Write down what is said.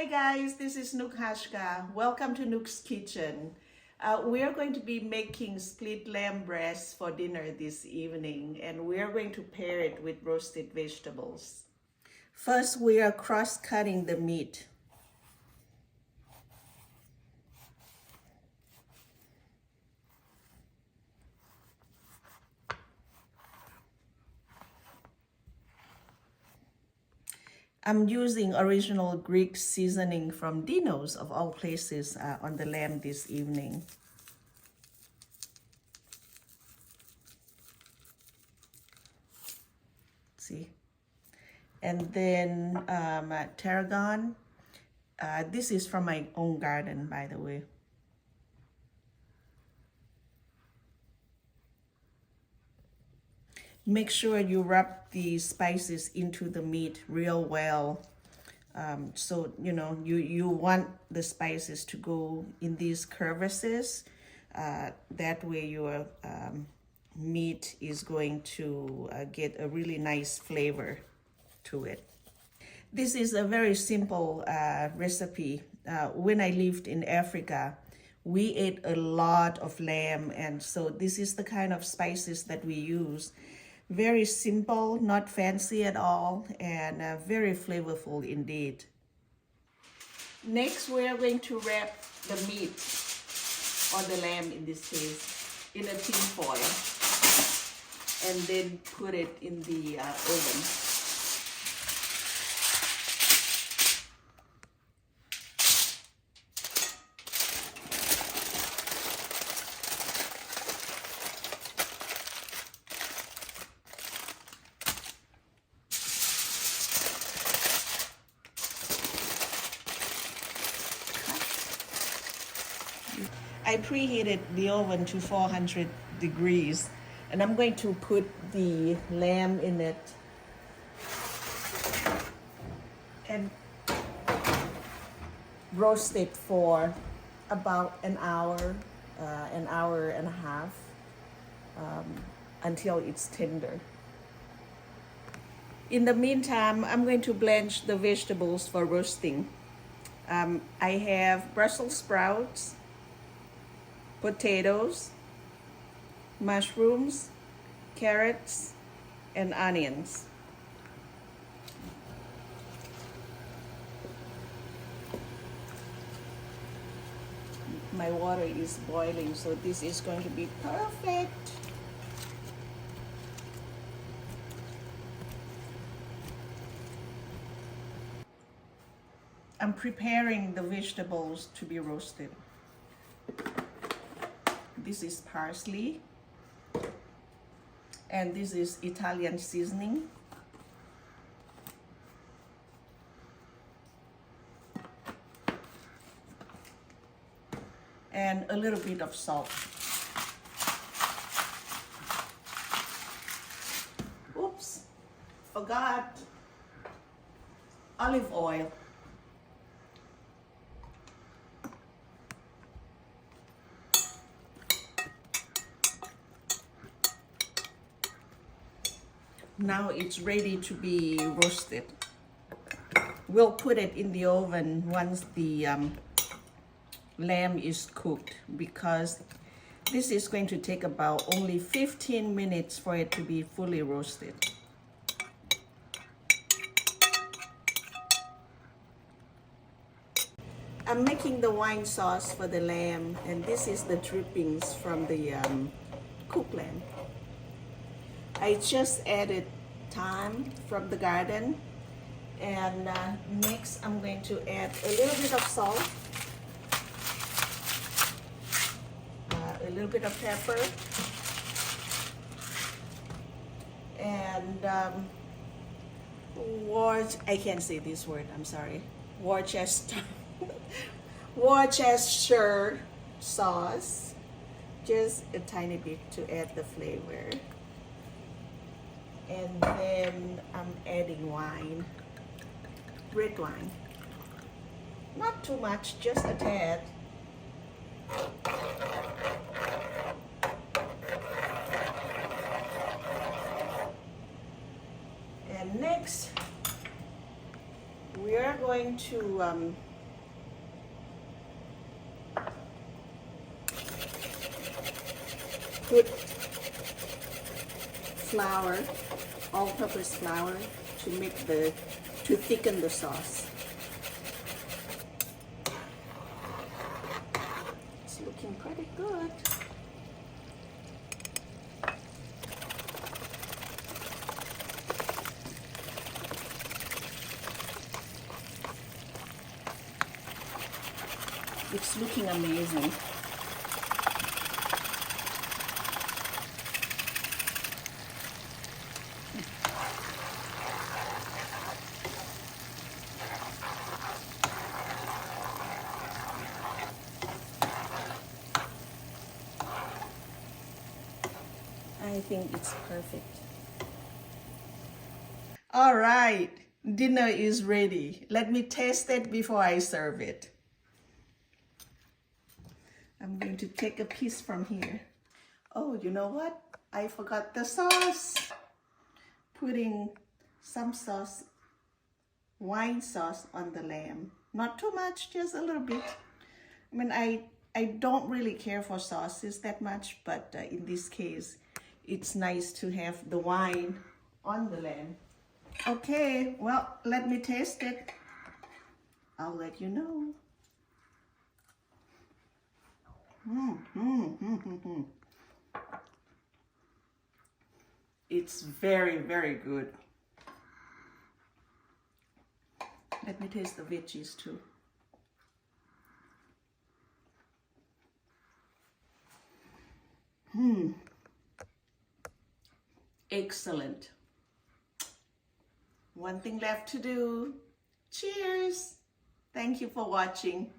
Hi guys, this is Nook Hashka. Welcome to Nook's Kitchen. We are going to be making split lamb breast for dinner this evening, and we are going to pair it with roasted vegetables. First, we are cross-cutting the meat. I'm using original Greek seasoning from Dino's, of all places, on the lamb this evening. See? And then tarragon. This is from my own garden, by the way. Make sure you rub the spices into the meat real well. So, you want the spices to go in these crevices. That way your meat is going to get a really nice flavor to it. This is a very simple recipe. When I lived in Africa, we ate a lot of lamb, and so this is the kind of spices that we use. Very simple, not fancy at all, and very flavorful indeed. Next, we are going to wrap the meat, or the lamb in this case, in a tin foil, and then put it in the oven. I preheated the oven to 400 degrees, and I'm going to put the lamb in it and roast it for about an hour and a half, until it's tender. In the meantime, I'm going to blanch the vegetables for roasting. I have Brussels sprouts, potatoes, mushrooms, carrots, and onions. My water is boiling, so this is going to be perfect. I'm preparing the vegetables to be roasted. This is parsley, and this is Italian seasoning. And a little bit of salt. Oops, forgot olive oil. Now it's ready to be roasted. We'll put it in the oven once the lamb is cooked, because this is going to take about only 15 minutes for it to be fully roasted. I'm making the wine sauce for the lamb, and this is the drippings from the cooked lamb. I just added thyme from the garden, and next I'm going to add a little bit of salt, a little bit of pepper, and I can't say this word, I'm sorry, Worcestershire sauce, just a tiny bit to add the flavor. And then I'm adding wine, red wine. Not too much, just a tad. And next, we are going to put flour, all-purpose flour, to thicken the sauce. It's looking pretty good. It's looking amazing. I think it's perfect. All right, dinner is ready. Let me taste it before I serve it. I'm going to take a piece from here. Oh, you know what? I forgot the sauce. Putting some sauce, wine sauce on the lamb. Not too much, just a little bit. I mean, I don't really care for sauces that much, but in this case, it's nice to have the wine on the lamb. Okay, well, let me taste it. I'll let you know. It's very, very good. Let me taste the veggies too. Excellent. One thing left to do. Cheers. Thank you for watching.